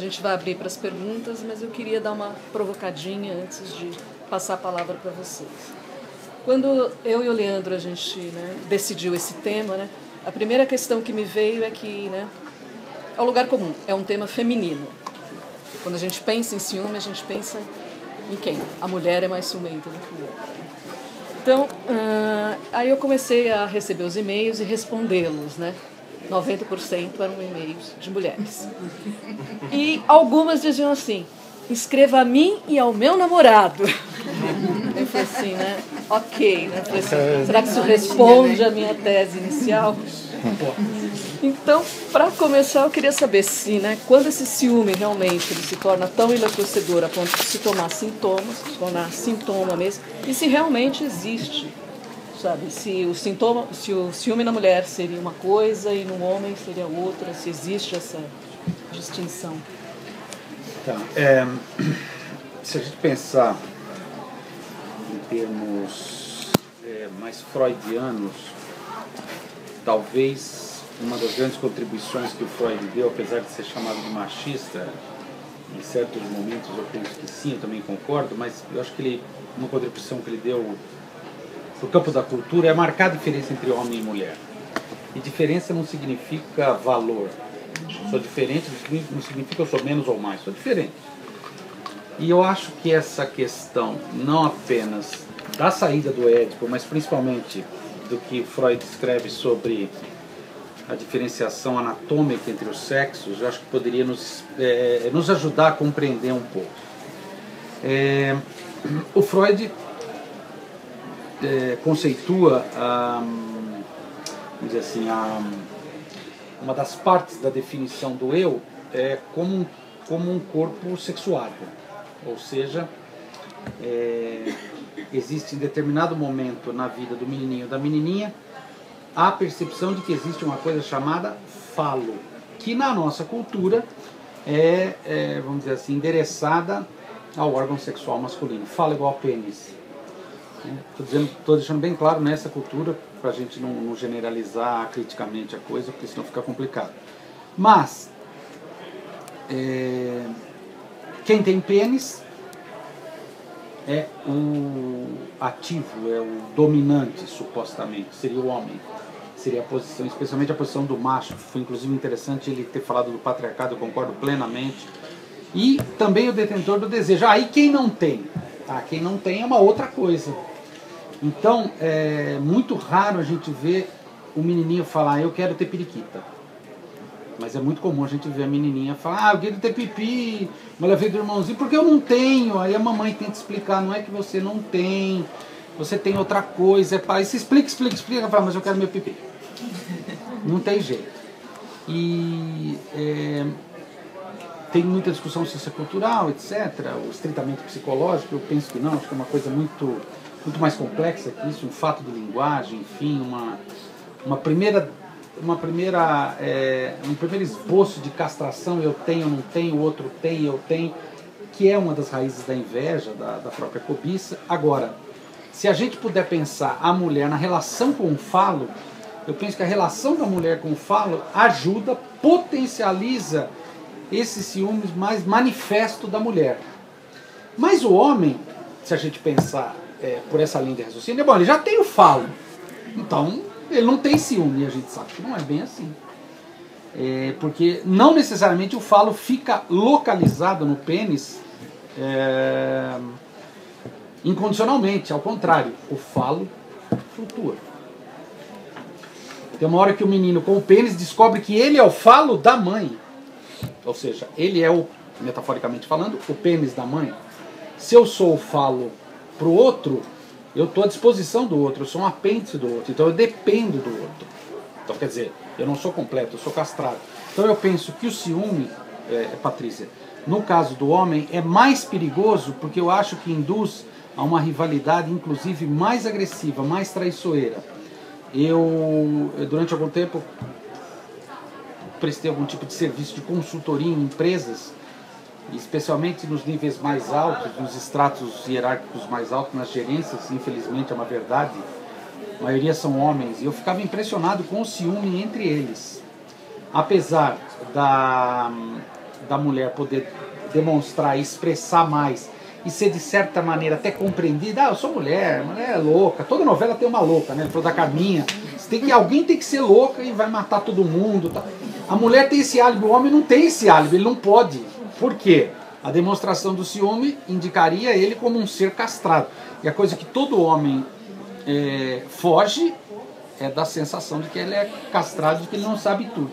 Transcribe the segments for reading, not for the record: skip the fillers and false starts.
gente vai abrir para as perguntas, mas eu queria dar uma provocadinha antes de passar a palavra para vocês. Quando eu e o Leandro a gente, né, decidiu esse tema, né, a primeira questão que me veio é que, né, é o lugar comum, é um tema feminino. Quando a gente pensa em ciúme, a gente pensa em quem? A mulher é mais ciumenta do que o outro. Então, aí eu comecei a receber os e-mails e respondê-los, né? 90% eram e-mails de mulheres. E algumas diziam assim: escreva a mim e ao meu namorado. Eu falei assim, né? Ok, né? Falei assim, será que isso responde à minha tese inicial? Então, para começar, eu queria saber se, né, quando esse ciúme realmente ele se torna tão enlouquecedor a ponto de se tornar sintoma mesmo, e se realmente existe, sabe? Se o ciúme na mulher seria uma coisa e no homem seria outra, se existe essa distinção. Tá. Se a gente pensar em termos mais freudianos, talvez uma das grandes contribuições que o Freud deu, apesar de ser chamado de machista, em certos momentos eu penso que sim, eu também concordo, mas eu acho que uma contribuição que ele deu para o campo da cultura é marcar a diferença entre homem e mulher. E diferença não significa valor. Sou diferente não significa eu sou menos ou mais, sou diferente. E eu acho que essa questão, não apenas da saída do Édipo, mas principalmente do que Freud escreve sobre a diferenciação anatômica entre os sexos, eu acho que poderia nos ajudar a compreender um pouco. O Freud conceitua, vamos dizer assim, uma das partes da definição do eu como um corpo sexuado, ou seja, existe em determinado momento na vida do menininho ou da menininha a percepção de que existe uma coisa chamada falo, que na nossa cultura vamos dizer assim, endereçada ao órgão sexual masculino. Falo igual a pênis. Estou deixando bem claro nessa cultura, para a gente não generalizar criticamente a coisa, porque senão fica complicado. Mas, quem tem pênis é o ativo, é o dominante, supostamente, seria o homem. Seria a posição, especialmente a posição do macho. Foi inclusive interessante ele ter falado do patriarcado, eu concordo plenamente. E também o detentor do desejo. E quem não tem? Quem não tem é uma outra coisa. Então, é muito raro a gente ver o menininho falar, eu quero ter periquita. Mas é muito comum a gente ver a menininha falar, eu quero ter pipi, uma levei do irmãozinho, porque eu não tenho. Aí a mamãe tenta explicar, não é que você não tem, você tem outra coisa. Aí se explica, ela fala, mas eu quero meu pipi. Não tem jeito. E tem muita discussão sociocultural, etc. O estritamente psicológico, eu penso que não, acho que é uma coisa muito mais complexa que isso, um fato de linguagem, enfim, um primeiro esboço de castração, eu tenho, não tenho, o outro tem, eu tenho, que é uma das raízes da inveja, da própria cobiça. Agora, se a gente puder pensar a mulher na relação com o falo, eu penso que a relação da mulher com o falo ajuda, potencializa esse ciúmes mais manifesto da mulher. Mas o homem, se a gente pensar por essa linha de raciocínio, ele já tem o falo, então ele não tem ciúme, e a gente sabe que não é bem assim. Porque não necessariamente o falo fica localizado no pênis incondicionalmente, ao contrário, o falo flutua. Tem uma hora que o menino com o pênis descobre que ele é o falo da mãe, ou seja, ele é metaforicamente falando, o pênis da mãe. Se eu sou o falo para o outro, eu estou à disposição do outro, eu sou um apêndice do outro, então eu dependo do outro. Então quer dizer, eu não sou completo, eu sou castrado. Então eu penso que o ciúme, Patrícia, no caso do homem, é mais perigoso porque eu acho que induz a uma rivalidade, inclusive, mais agressiva, mais traiçoeira. Eu durante algum tempo, prestei algum tipo de serviço de consultoria em empresas, especialmente nos níveis mais altos, nos estratos hierárquicos mais altos, nas gerências, infelizmente é uma verdade, a maioria são homens, e eu ficava impressionado com o ciúme entre eles. Apesar da mulher poder demonstrar, expressar mais e ser de certa maneira até compreendida. Eu sou mulher é louca. Toda novela tem uma louca, né? Toda da Carminha. Alguém tem que ser louca e vai matar todo mundo. Tá? A mulher tem esse álibi, o homem não tem esse álibi, ele não pode. Por quê? A demonstração do ciúme indicaria ele como um ser castrado. E a coisa que todo homem foge é da sensação de que ele é castrado, de que ele não sabe tudo.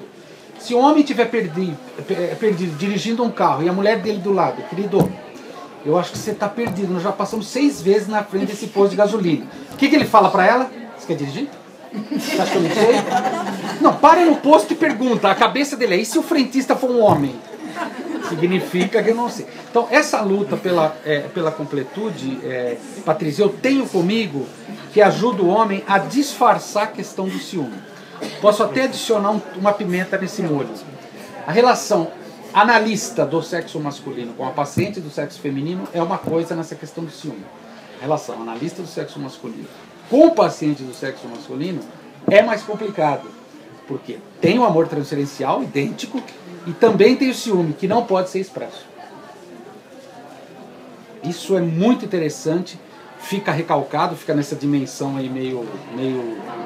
Se o homem estiver perdido dirigindo um carro e a mulher dele do lado, querido, eu acho que você está perdido, nós já passamos 6 vezes na frente desse posto de gasolina. O que ele fala para ela? Você quer dirigir? Você acha que eu não sei? Não, para no posto e pergunta. A cabeça dele é: e se o frentista for um homem? Significa que eu não sei. Então, essa luta pela completude, Patrícia, eu tenho comigo que ajuda o homem a disfarçar a questão do ciúme. Posso até adicionar uma pimenta nesse molho. A relação analista do sexo masculino com a paciente do sexo feminino é uma coisa nessa questão do ciúme. A relação analista do sexo masculino com o paciente do sexo masculino é mais complicado, porque tem o amor transferencial idêntico e também tem o ciúme, que não pode ser expresso. Isso é muito interessante, fica recalcado, fica nessa dimensão aí meio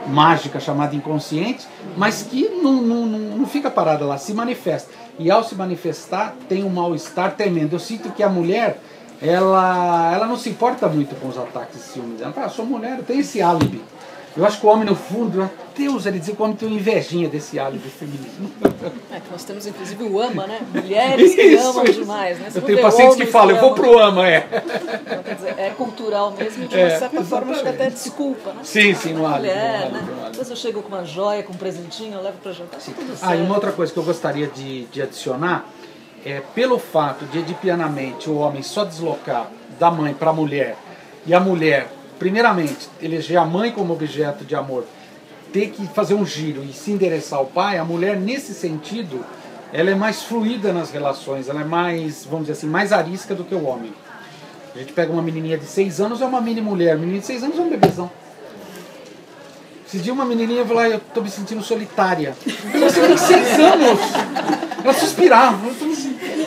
mágica chamada inconsciente, mas que não fica parada lá, se manifesta. E ao se manifestar tem um mal-estar tremendo. Eu sinto que a mulher, ela não se importa muito com os ataques de ciúme. Ela fala: sou mulher, eu tenho esse álibi. Eu acho que o homem, no fundo, meu Deus, ele dizia que o homem tem uma invejinha desse álibi feminino. Que nós temos, inclusive, o AMA, né? Mulheres que amam demais, né? Eu tenho pacientes que falam: eu vou pro AMA, Então, quer dizer, é cultural mesmo, de uma certa forma, acho que até desculpa, né? Sim, no álibi. Mulher, né? Depois eu chego com uma joia, com um presentinho, eu levo pra jantar, tudo certo. E uma outra coisa que eu gostaria de adicionar é, pelo fato de edipianamente o homem só deslocar da mãe para a mulher, e a mulher, primeiramente, eleger a mãe como objeto de amor, ter que fazer um giro e se endereçar ao pai, a mulher, nesse sentido, ela é mais fluida nas relações, ela é mais, vamos dizer assim, mais arisca do que o homem. A gente pega uma menininha de 6 anos, é uma mini mulher, menina de 6 anos é um bebezão. Esses dias uma menininha falou: eu tô me sentindo solitária. Você tem 6 anos! Ela suspirava.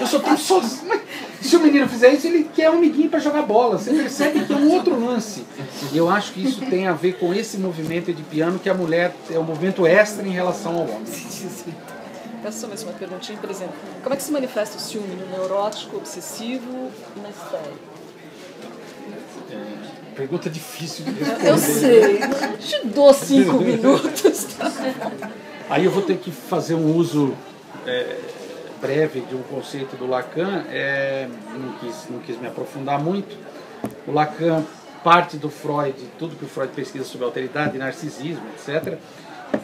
Eu sou tão sozinha. Se o menino fizer isso, ele quer um amiguinho para jogar bola. Você percebe que é um outro lance. E eu acho que isso tem a ver com esse movimento de piano, que a mulher é um movimento extra em relação ao homem. Peço só mais uma perguntinha, por exemplo. Como é que se manifesta o ciúme no neurótico, obsessivo e na histérica? Pergunta difícil de responder. Eu sei. Te dou 5 minutos. Aí eu vou ter que fazer um uso breve de um conceito do Lacan. Não quis me aprofundar muito. O Lacan parte do Freud, tudo que o Freud pesquisa sobre alteridade, narcisismo, etc.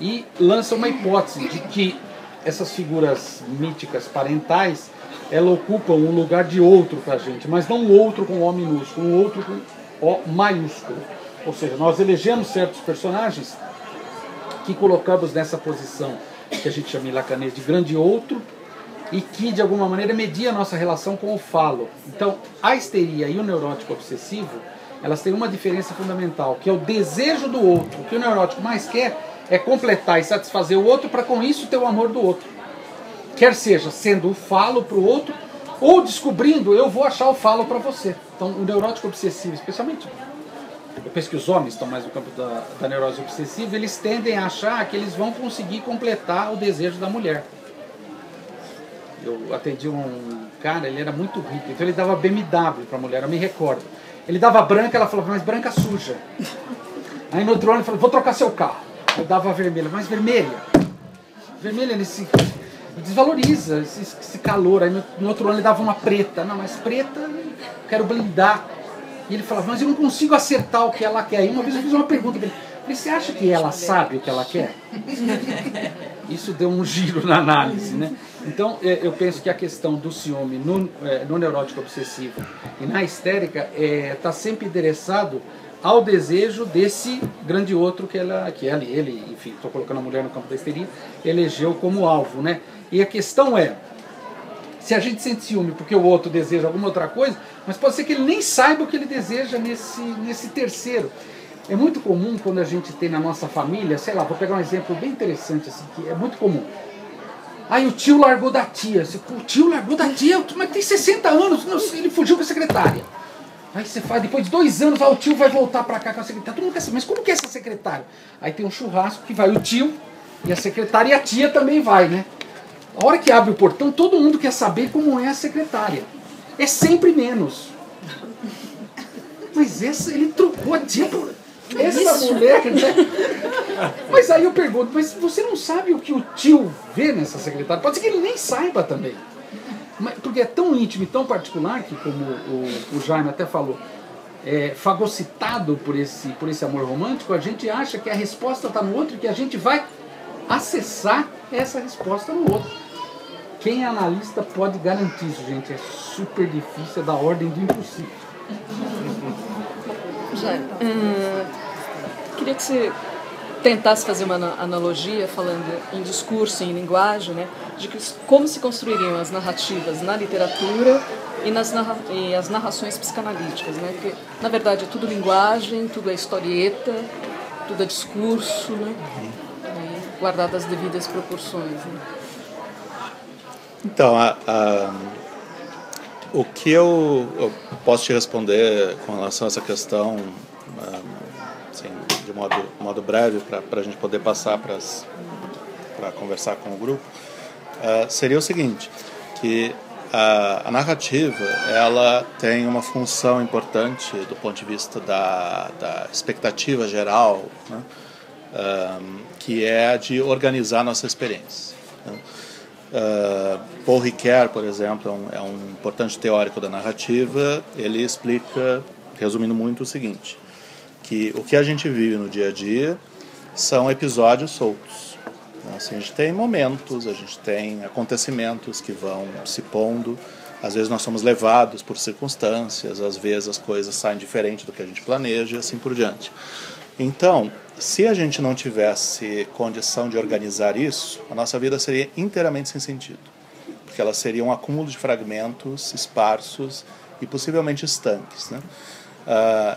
E lança uma hipótese de que essas figuras míticas parentais, elas ocupam um lugar de outro para a gente, mas não um outro com O minúsculo, um outro com O maiúsculo. Ou seja, nós elegemos certos personagens que colocamos nessa posição que a gente chama em lacanês de grande outro e que de alguma maneira media a nossa relação com o falo. Então, a histeria e o neurótico obsessivo, elas têm uma diferença fundamental, que é o desejo do outro. O que o neurótico mais quer é completar e satisfazer o outro para com isso ter o amor do outro. Quer seja sendo o falo para o outro ou descobrindo: eu vou achar o falo para você. Então, o neurótico obsessivo, especialmente, eu penso que os homens estão mais no campo da neurose obsessiva, eles tendem a achar que eles vão conseguir completar o desejo da mulher. Eu atendi um cara, ele era muito rico, então ele dava BMW para a mulher, eu me recordo. Ele dava branca, ela falava: mas branca suja. Aí no outro ano ele falou: vou trocar seu carro. Eu dava vermelha, mas vermelha. Vermelha nesse... desvaloriza esse calor. Aí no outro ano ele dava uma preta. Não, mas preta eu quero blindar. E ele falava: mas eu não consigo acertar o que ela quer. E uma vez eu fiz uma pergunta para ele: você acha que ela sabe o que ela quer? Isso deu um giro na análise, né? Então eu penso que a questão do ciúme no neurótico obsessivo e na histérica está sempre endereçado ao desejo desse grande outro que ele, enfim, estou colocando a mulher no campo da histeria, elegeu como alvo, né? E a questão é, se a gente sente ciúme porque o outro deseja alguma outra coisa, mas pode ser que ele nem saiba o que ele deseja nesse terceiro. É muito comum quando a gente tem na nossa família, sei lá, vou pegar um exemplo bem interessante, assim, que é muito comum. Aí o tio largou da tia. Você, o tio largou da tia? Mas tem 60 anos, ele fugiu com a secretária. Aí você faz, depois de 2 anos, o tio vai voltar pra cá com a secretária. Todo mundo quer saber, mas como que é essa secretária? Aí tem um churrasco que vai o tio e a secretária, e a tia também vai, né? A hora que abre o portão, todo mundo quer saber como é a secretária. É sempre menos. Mas ele trocou a tia por essa mulher, né? Mas aí eu pergunto, mas você não sabe o que o tio vê nessa secretária? Pode ser que ele nem saiba também. Mas, porque é tão íntimo e tão particular que, como o Jaime até falou, fagocitado por esse amor romântico, a gente acha que a resposta está no outro e que a gente vai acessar essa resposta no outro. Quem é analista pode garantir isso, gente. É super difícil, é da ordem do impossível. Jaime, queria que você tentasse fazer uma analogia, falando em discurso, em linguagem, né, de como se construiriam as narrativas na literatura e as narrações psicanalíticas, né, porque, na verdade, é tudo linguagem, tudo é historieta, tudo é discurso, né, guardado as devidas proporções. Né. Então, o que eu posso te responder com relação a essa questão, assim, de modo breve, para a gente poder passar para conversar com o grupo, seria o seguinte, que a narrativa, ela tem uma função importante do ponto de vista da expectativa geral, né, que é a de organizar a nossa experiência, né. Paul Ricoeur, por exemplo, é um importante teórico da narrativa. Ele explica, resumindo muito, o seguinte, que o que a gente vive no dia a dia são episódios soltos. Assim, a gente tem momentos, a gente tem acontecimentos que vão se pondo, às vezes nós somos levados por circunstâncias, às vezes as coisas saem diferente do que a gente planeja e assim por diante. Então, se a gente não tivesse condição de organizar isso, a nossa vida seria inteiramente sem sentido, porque ela seria um acúmulo de fragmentos esparsos e possivelmente estanques, né?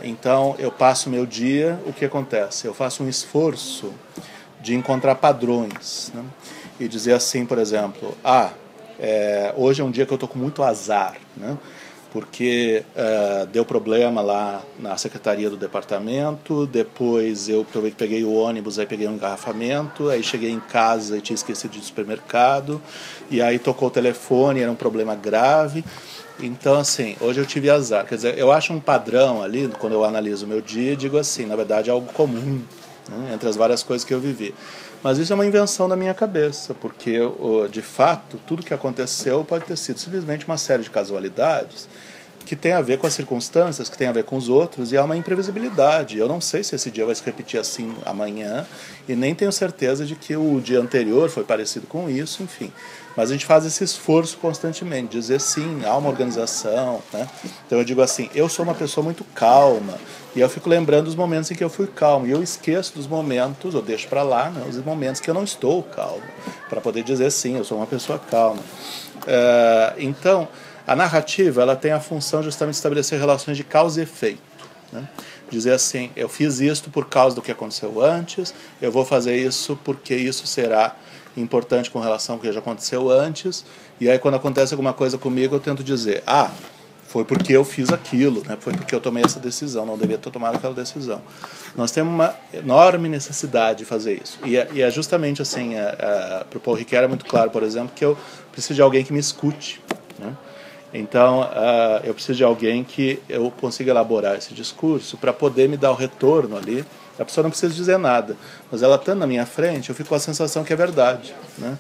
Então, eu passo meu dia, o que acontece? Eu faço um esforço de encontrar padrões, né? E dizer assim, por exemplo, hoje é um dia que eu estou com muito azar, né? Porque deu problema lá na secretaria do departamento, depois eu peguei o ônibus, aí peguei um engarrafamento, aí cheguei em casa e tinha esquecido de ir no supermercado, e aí tocou o telefone, era um problema grave. Então, assim, hoje eu tive azar. Quer dizer, eu acho um padrão ali, quando eu analiso o meu dia, digo assim, na verdade é algo comum, né, entre as várias coisas que eu vivi. Mas isso é uma invenção da minha cabeça, porque, de fato, tudo que aconteceu pode ter sido simplesmente uma série de casualidades que tem a ver com as circunstâncias, que tem a ver com os outros, e há uma imprevisibilidade. Eu não sei se esse dia vai se repetir assim amanhã, e nem tenho certeza de que o dia anterior foi parecido com isso, enfim. Mas a gente faz esse esforço constantemente, dizer sim, há uma organização, né? Então eu digo assim, eu sou uma pessoa muito calma, e eu fico lembrando dos momentos em que eu fui calmo, e eu esqueço dos momentos, ou deixo para lá, né, os momentos que eu não estou calmo, para poder dizer sim, eu sou uma pessoa calma. Então, a narrativa, ela tem a função justamente de estabelecer relações de causa e efeito, né? Dizer assim, eu fiz isto por causa do que aconteceu antes, eu vou fazer isso porque isso será importante com relação ao que já aconteceu antes, e aí quando acontece alguma coisa comigo eu tento dizer, foi porque eu fiz aquilo, né? Foi porque eu tomei essa decisão, não devia ter tomado aquela decisão. Nós temos uma enorme necessidade de fazer isso, e é justamente assim, para o Paul Ricoeur é muito claro, por exemplo, que eu preciso de alguém que me escute, né? Então, eu preciso de alguém que eu consiga elaborar esse discurso para poder me dar o retorno ali. A pessoa não precisa dizer nada, mas ela estando na minha frente, eu fico com a sensação que é verdade, né?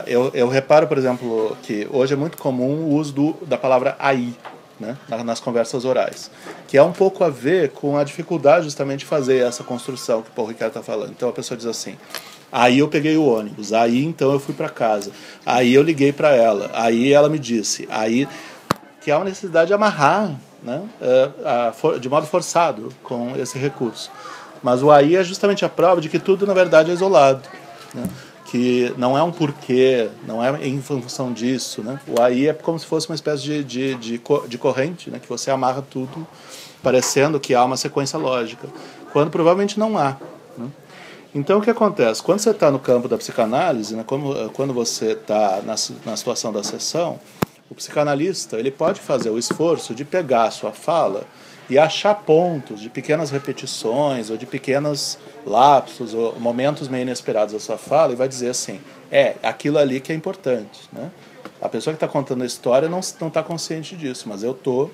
Eu reparo, por exemplo, que hoje é muito comum o uso da palavra aí, né, nas conversas orais, que é um pouco a ver com a dificuldade justamente de fazer essa construção que o Paul Ricoeur está falando. Então a pessoa diz assim, aí eu peguei o ônibus, aí então eu fui para casa, aí eu liguei para ela, aí ela me disse, aí que há uma necessidade de amarrar, né, de modo forçado com esse recurso. Mas o aí é justamente a prova de que tudo na verdade é isolado, né? Que não é um porquê, não é em função disso, né? O aí é como se fosse uma espécie de corrente, né? Que você amarra tudo parecendo que há uma sequência lógica, quando provavelmente não há, né? Então, o que acontece? Quando você está no campo da psicanálise, né, quando você está na situação da sessão, o psicanalista ele pode fazer o esforço de pegar a sua fala e achar pontos de pequenas repetições ou de pequenos lapsos ou momentos meio inesperados da sua fala e vai dizer assim, aquilo ali que é importante, né? A pessoa que está contando a história não está consciente disso, mas eu estou,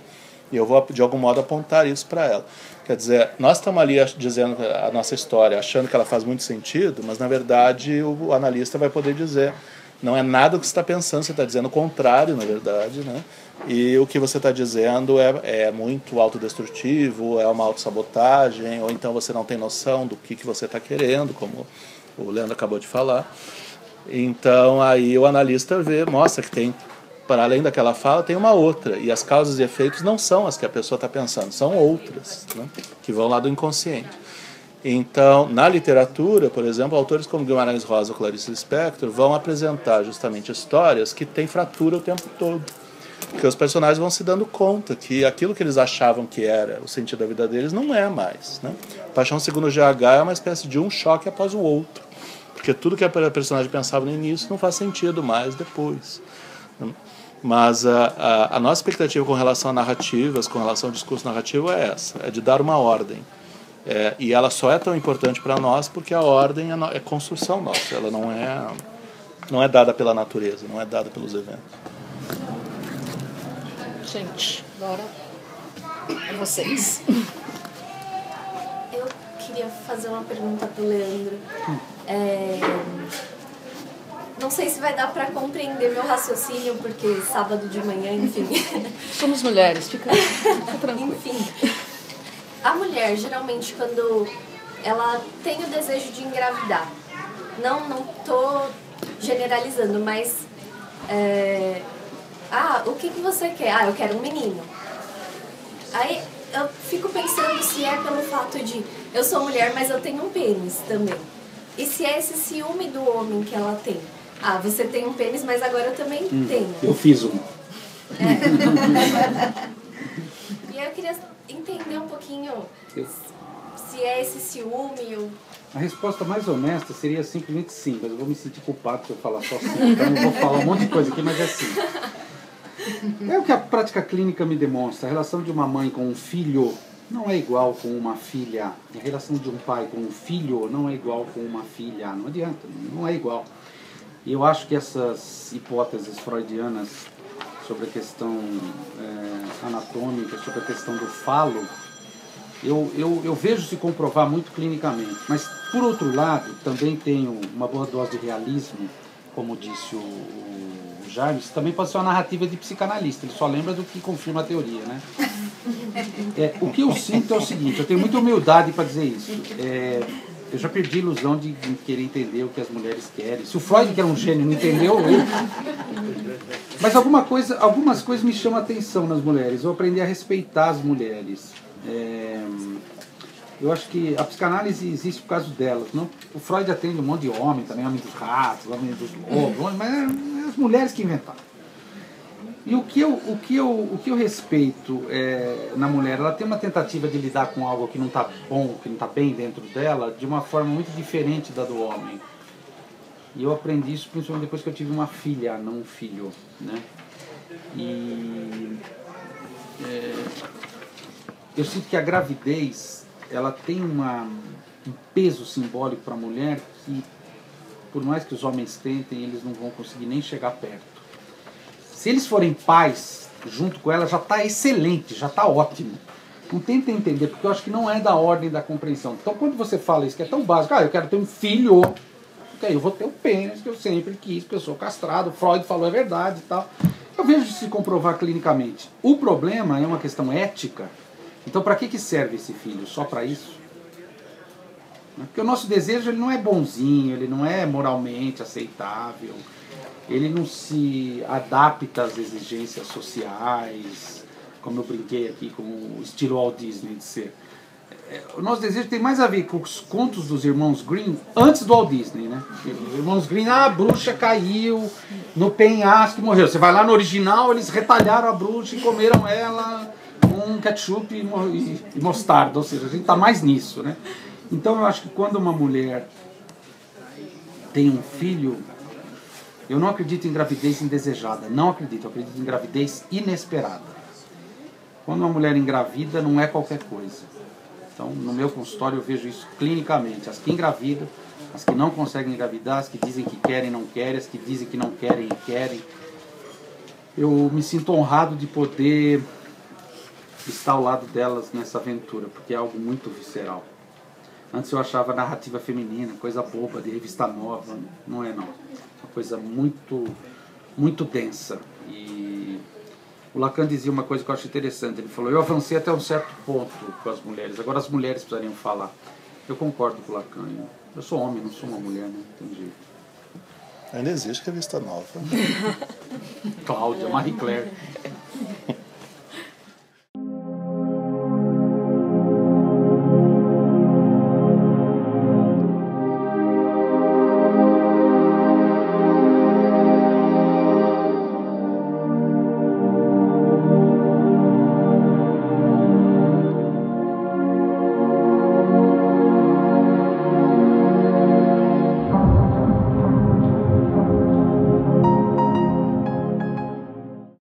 e eu vou de algum modo apontar isso para ela. Quer dizer, nós estamos ali dizendo a nossa história, achando que ela faz muito sentido, mas na verdade o analista vai poder dizer, não é nada o que você está pensando, você está dizendo o contrário, na verdade, né? E o que você está dizendo é muito autodestrutivo, é uma autossabotagem, ou então você não tem noção do que você está querendo, como o Leandro acabou de falar. Então aí o analista mostra que tem, para além daquela fala, tem uma outra, e as causas e efeitos não são as que a pessoa está pensando, são outras, né? Que vão lá do inconsciente. Então, na literatura, por exemplo, autores como Guimarães Rosa ou Clarice Lispector vão apresentar justamente histórias que têm fratura o tempo todo. Porque os personagens vão se dando conta que aquilo que eles achavam que era o sentido da vida deles não é mais, né? Paixão segundo GH é uma espécie de um choque após o outro. Porque tudo que a personagem pensava no início não faz sentido mais depois. Mas a nossa expectativa com relação a narrativas, com relação ao discurso narrativo é essa, é de dar uma ordem. E ela só é tão importante para nós porque a ordem é construção nossa, ela não é dada pela natureza, não é dada pelos eventos. Gente, agora é vocês. Eu queria fazer uma pergunta para o Leandro. Não sei se vai dar para compreender meu raciocínio, porque sábado de manhã, enfim. Somos mulheres, fica tranquilo. Enfim, a mulher, geralmente, quando ela tem o desejo de engravidar, não tô generalizando, mas... o que você quer? Eu quero um menino. Aí eu fico pensando se é pelo fato de eu sou mulher, mas eu tenho um pênis também. E se é esse ciúme do homem que ela tem. Você tem um pênis, mas agora eu também tenho. Eu fiz um. E aí eu queria entender um pouquinho se é esse ciúme. A resposta mais honesta seria simplesmente sim, mas eu vou me sentir culpado se eu falar só sim. Então eu vou falar um monte de coisa aqui, mas é sim. É o que a prática clínica me demonstra. A relação de uma mãe com um filho não é igual com uma filha. A relação de um pai com um filho não é igual com uma filha. Não adianta, não é igual. E eu acho que essas hipóteses freudianas sobre a questão anatômica, sobre a questão do falo, eu vejo se comprovar muito clinicamente. Mas, por outro lado, também tenho uma boa dose de realismo, como disse o Jaime, também pode ser uma narrativa de psicanalista, ele só lembra do que confirma a teoria, né? O que eu sinto é o seguinte, eu tenho muita humildade para dizer isso. Eu já perdi a ilusão de querer entender o que as mulheres querem. Se o Freud, que era um gênio, não entendeu, Mas algumas coisas me chamam a atenção nas mulheres. Eu aprendi a respeitar as mulheres. Eu acho que a psicanálise existe por causa delas. Não? O Freud atende um monte de homem também, homem dos ratos, homem dos lobos, mas é as mulheres que inventaram. E o que eu respeito na mulher, ela tem uma tentativa de lidar com algo que não está bom, que não está bem dentro dela, de uma forma muito diferente da do homem. E eu aprendi isso principalmente depois que eu tive uma filha, não um filho, né? E eu sinto que a gravidez, ela tem um peso simbólico para a mulher que, por mais que os homens tentem, eles não vão conseguir nem chegar perto. Se eles forem pais junto com ela, já está excelente, já está ótimo. Não tenta entender, porque eu acho que não é da ordem da compreensão. Então, quando você fala isso, que é tão básico, eu quero ter um filho, eu vou ter o pênis que eu sempre quis, porque eu sou castrado, Freud falou é verdade e tal. Eu vejo isso se comprovar clinicamente. O problema é uma questão ética. Então, para que serve esse filho? Só para isso? Porque o nosso desejo ele não é bonzinho, ele não é moralmente aceitável, ele não se adapta às exigências sociais, como eu brinquei aqui, com o estilo Walt Disney de ser. O nosso desejo tem mais a ver com os contos dos irmãos Grimm antes do Walt Disney, né? Os irmãos Grimm, a bruxa caiu no penhasco e morreu. Você vai lá no original, eles retalharam a bruxa e comeram ela com ketchup e mostarda, ou seja, a gente está mais nisso, né? Então eu acho que quando uma mulher tem um filho, eu não acredito em gravidez indesejada, não acredito, eu acredito em gravidez inesperada. Quando uma mulher engravida, não é qualquer coisa. Então, no meu consultório eu vejo isso clinicamente, as que engravidam, as que não conseguem engravidar, as que dizem que querem e não querem, as que dizem que não querem e querem. Eu me sinto honrado de poder estar ao lado delas nessa aventura, porque é algo muito visceral. Antes eu achava narrativa feminina, coisa boba, de revista nova, não é não. Uma coisa muito, muito densa. E o Lacan dizia uma coisa que eu acho interessante, ele falou, eu avancei até um certo ponto com as mulheres, agora as mulheres precisariam falar. Eu concordo com o Lacan, eu sou homem, não sou uma mulher, né? Tem jeito. Ainda existe revista nova. Cláudia, Marie Claire.